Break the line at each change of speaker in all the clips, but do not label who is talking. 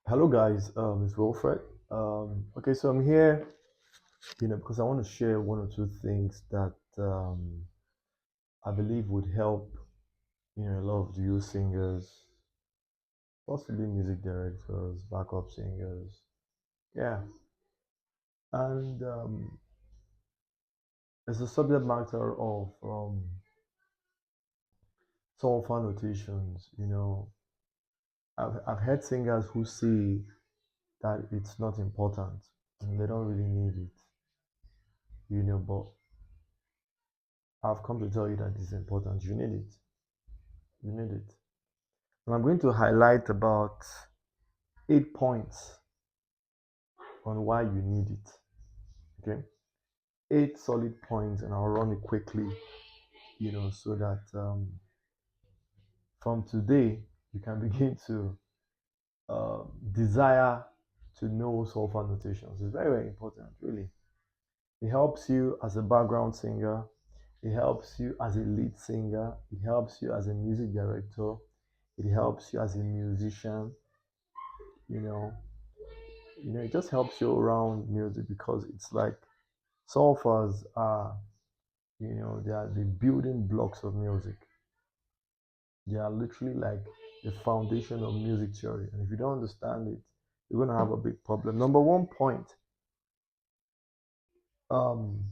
Hello guys, it's Wilfred. Okay, so I'm here, because I want to share one or two things that I believe would help, a lot of you singers, possibly music directors, backup singers. Yeah, and it's a subject matter of solfa notations. I've heard singers who say that it's not important and they don't really need it, but I've come to tell you that it's important. You need it. You need it. And I'm going to highlight about 8 points on why you need it. Okay, 8 solid points, and I'll run it quickly. So that from today you can begin to desire to know solfa notations. It's very, very important, really. It helps you as a background singer. It helps you as a lead singer. It helps you as a music director. It helps you as a musician. You know, it just helps you around music because it's like solfas are, they are the building blocks of music. They are literally like the foundation of music theory. And if you don't understand it, you're going to have a big problem. Number one point, um,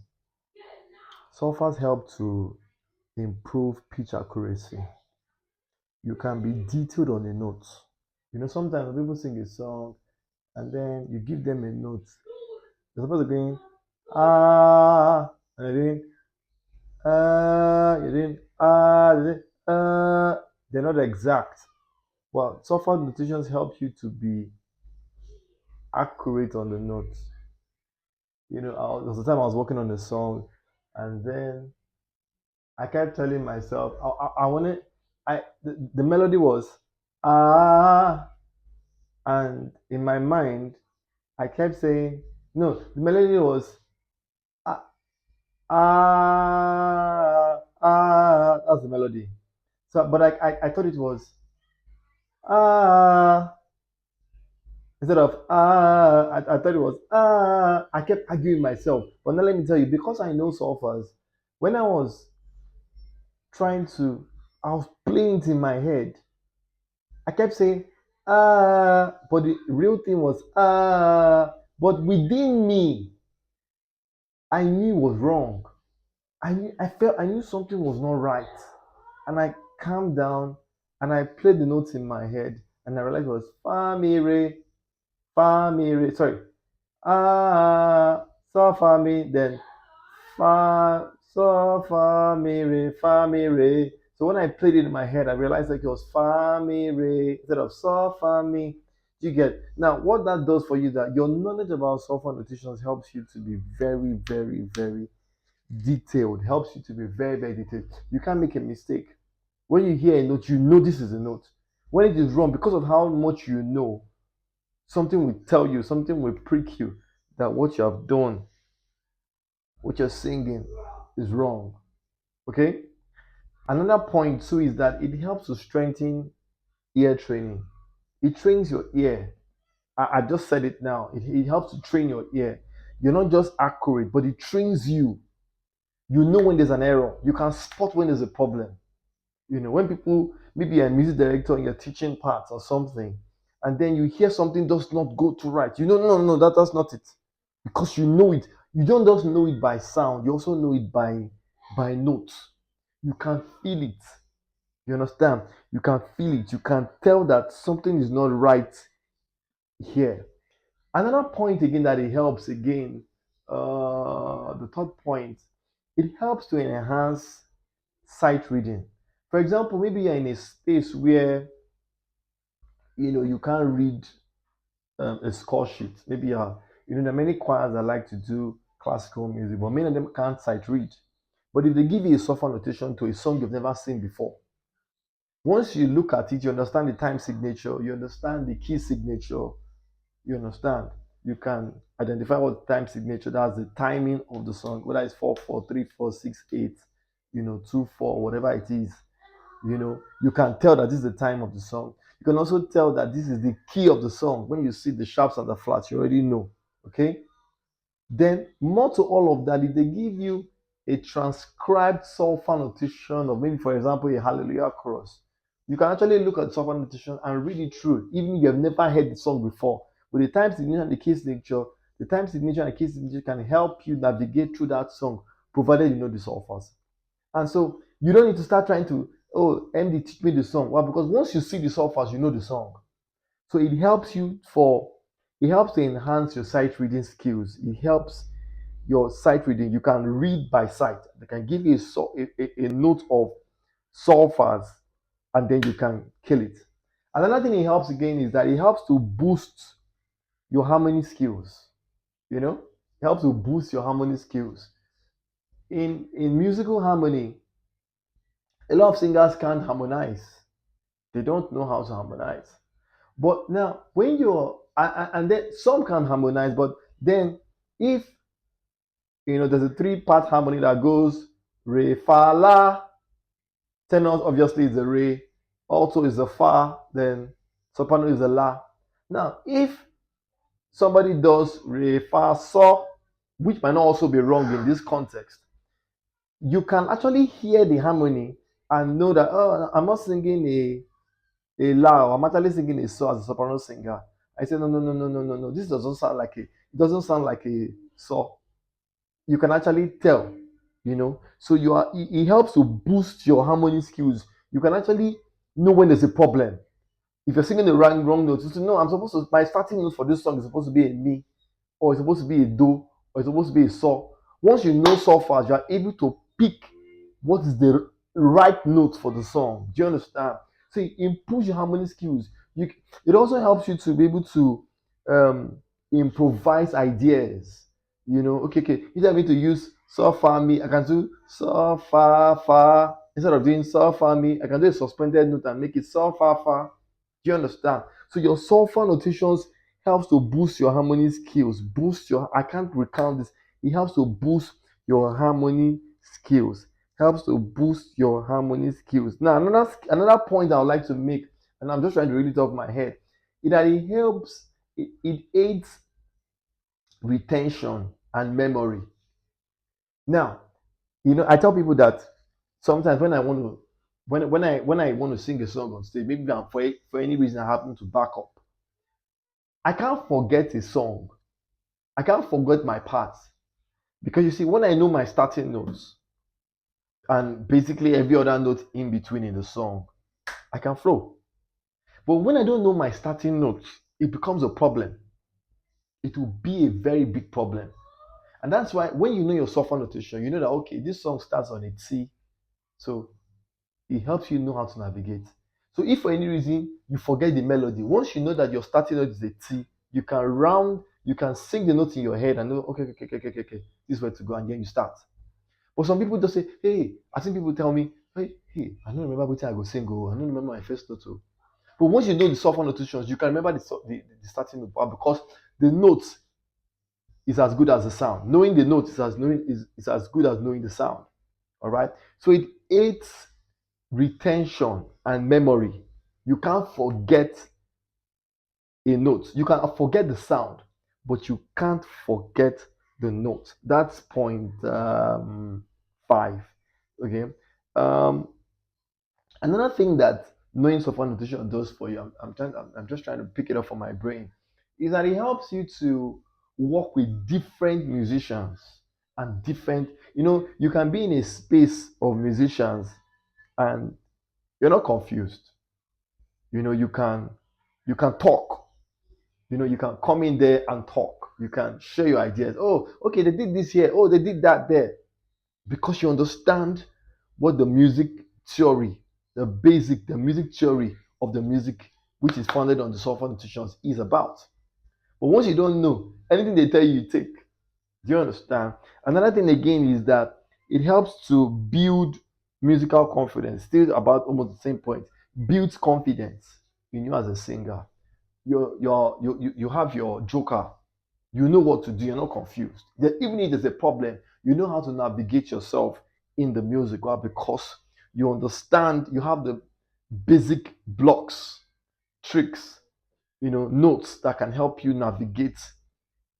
solfas help to improve pitch accuracy. You can be detailed on the notes. Sometimes people sing a song and then you give them a note. They're supposed to be going, ah, and they're doing, you're doing, you're doing, they're not exact. Well, software notations help you to be accurate on the notes. There was a time I was working on a song, and then I kept telling myself, I wanted, the melody was ah, and in my mind, I kept saying, no, the melody was ah, that's the melody. So, but I thought it was ah, instead of I thought it was I kept arguing myself. But now let me tell you, because I know solfers, when I was trying to, I was playing it in my head. I kept saying but the real thing was but within me, I knew it was wrong. I knew something was not right, and I calmed down and I played the notes in my head, and I realized it was fa mi re. Sorry, so fa mi, then fa so fa mi re. So when I played it in my head, I realized like it was fa mi re instead of so fa mi. You get now what that does for you, that your knowledge about software notations helps you to be very, very, very detailed, helps you to be very, very detailed. You can't make a mistake. When you hear a note, you know this is a note. When it is wrong, because of how much you know, something will tell you, something will prick you that what you have done, what you're singing is wrong. Okay? Another point too is that it helps to strengthen ear training. It trains your ear. I just said it now. It helps to train your ear. You're not just accurate, but it trains you. You know when there's an error. You can spot when there's a problem. When people, maybe you're a music director and you're teaching parts or something, and then you hear something does not go to right. No, that's not it. Because you know it. You don't just know it by sound, you also know it by notes. You can feel it. You understand? You can feel it. You can tell that something is not right here. Another point again that it helps again, the third point, it helps to enhance sight reading. For example, maybe you're in a space where you can't read a score sheet. Maybe there are many choirs that like to do classical music, but many of them can't sight read. But if they give you a software notation to a song you've never seen before, once you look at it, you understand the time signature, you understand the key signature, you understand. You can identify what time signature, that's the timing of the song, whether it's 4/4, 3/4, 6/8, 2/4, whatever it is. You can tell that this is the time of the song. You can also tell that this is the key of the song. When you see the sharps and the flats, you already know. Okay. Then, more to all of that, if they give you a transcribed solfa notation of maybe, for example, a hallelujah chorus, you can actually look at solfa notation and read it through, even if you have never heard the song before. But the time signature and the key signature, the time signature and the key signature can help you navigate through that song, provided you know the solfas. And so you don't need to start trying to, oh, MD teach me the song. Well, because once you see the solfas, you know the song. So it helps to enhance your sight reading skills. It helps your sight reading. You can read by sight. They can give you a note of solfas, and then you can kill it. Another thing it helps again is that it helps to boost your harmony skills. It helps to boost your harmony skills. In musical harmony, a lot of singers can't harmonize. They don't know how to harmonize. But now, when you're and then some can harmonize, but then if there's a three-part harmony that goes re, fa, la. Tenor obviously is the re, alto is the fa, then soprano is the la. Now, if somebody does re, fa, so, which might not also be wrong in this context, you can actually hear the harmony and know that, oh, I'm not singing a la, or I'm actually singing a so as a soprano singer. I say, no, no, no, no, no, no, no. This doesn't sound like it doesn't sound like a so. You can actually tell, So it helps to boost your harmony skills. You can actually know when there's a problem. If you're singing the wrong notes, you say, no, my starting note for this song is supposed to be a mi, or it's supposed to be a do, or it's supposed to be a so. Once you know so far, you are able to pick what is the right note for the song. Do you understand? So it improves your harmony skills. It also helps you to be able to um, improvise ideas. Okay. Instead of me to use so fa mi, I can do so fa fa. Instead of doing so fa mi, I can do a suspended note and make it so fa fa. Do you understand? So your solfa notations helps to boost your harmony skills. I can't recount this. It helps to boost your harmony skills. Helps to boost your harmony skills. Now, another point I would like to make, and I'm just trying to read it off my head, is that it aids retention and memory. Now, I tell people that sometimes when I want to sing a song on stage, maybe for any reason I happen to back up, I can't forget a song. I can't forget my parts. Because you see, when I know my starting notes and basically every other note in between in the song, I can flow. But when I don't know my starting notes, it becomes a problem. It will be a very big problem. And that's why when you know your software notation, you know that, okay, this song starts on a T. So it helps you know how to navigate. So if for any reason you forget the melody, once you know that your starting note is a T, you can sing the note in your head and know, okay, this is where to go, and then you start. But some people just say, hey, I think people tell me, hey, I don't remember which I go sing, I don't remember my first note. But once you know the software notations, you can remember the starting note, because the note is as good as the sound. Knowing the note is as good as knowing the sound. All right. So it aids retention and memory. You can't forget a note. You can forget the sound, but you can't forget the note. That's point 5. Okay. Um, Another thing that knowing software notation does for you, I'm just trying to pick it up from my brain, is that it helps you to work with different musicians and you can be in a space of musicians and you're not confused. You can talk. You can come in there and talk. You can share your ideas. Oh, okay, they did this here. Oh, they did that there. Because you understand what the music theory, the music theory of the music, which is founded on the software notations, is about. But once you don't know, anything they tell you, you take. Do you understand? Another thing again is that it helps to build musical confidence. Still about almost the same point. Builds confidence in you as a singer. You have your joker. You know what to do. You're not confused. Even if there's a problem, you know how to navigate yourself in the music, because you understand. You have the basic blocks. tricks, notes that can help you navigate,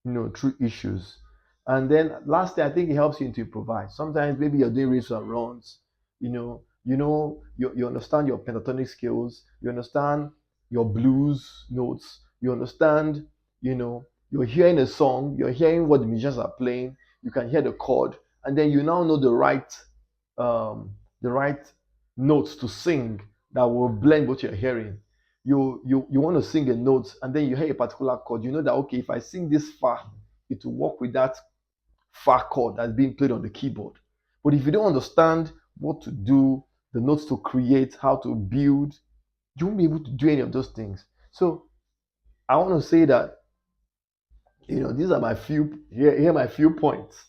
through issues. And then lastly, I think it helps you to improvise. Sometimes maybe you're doing reads and runs, you understand your pentatonic skills, you understand your blues notes, you understand, you're hearing a song, you're hearing what the musicians are playing, you can hear the chord, and then you now know um, the right notes to sing that will blend what you're hearing. You want to sing a note and then you hear a particular chord. You know that, okay, if I sing this far, it will work with that far chord that's being played on the keyboard. But if you don't understand what to do, the notes to create, how to build, you won't be able to do any of those things. So I want to say that, these are my here are my few points,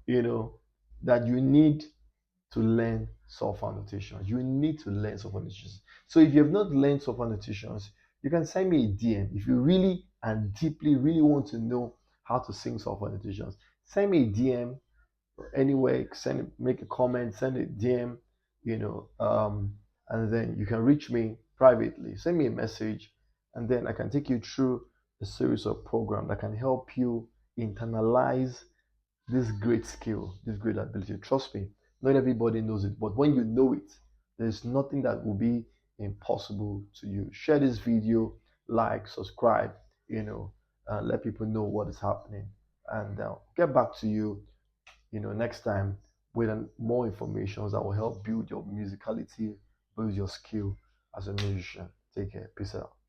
you know that you need to learn software notations. You need to learn software notations. So if you have not learned software notations, you can send me a DM. If you really and deeply really want to know how to sing software notations, send me a DM anywhere. Make a comment, send a DM, and then you can reach me privately. Send me a message, and then I can take you through a series of programs that can help you internalize this great skill, this great ability. Trust me, not everybody knows it, but when you know it, there's nothing that will be impossible to you. Share this video, like, subscribe, let people know what is happening, and get back to you, next time with more information that will help build your musicality, build your skill as a musician. Take care. Peace out.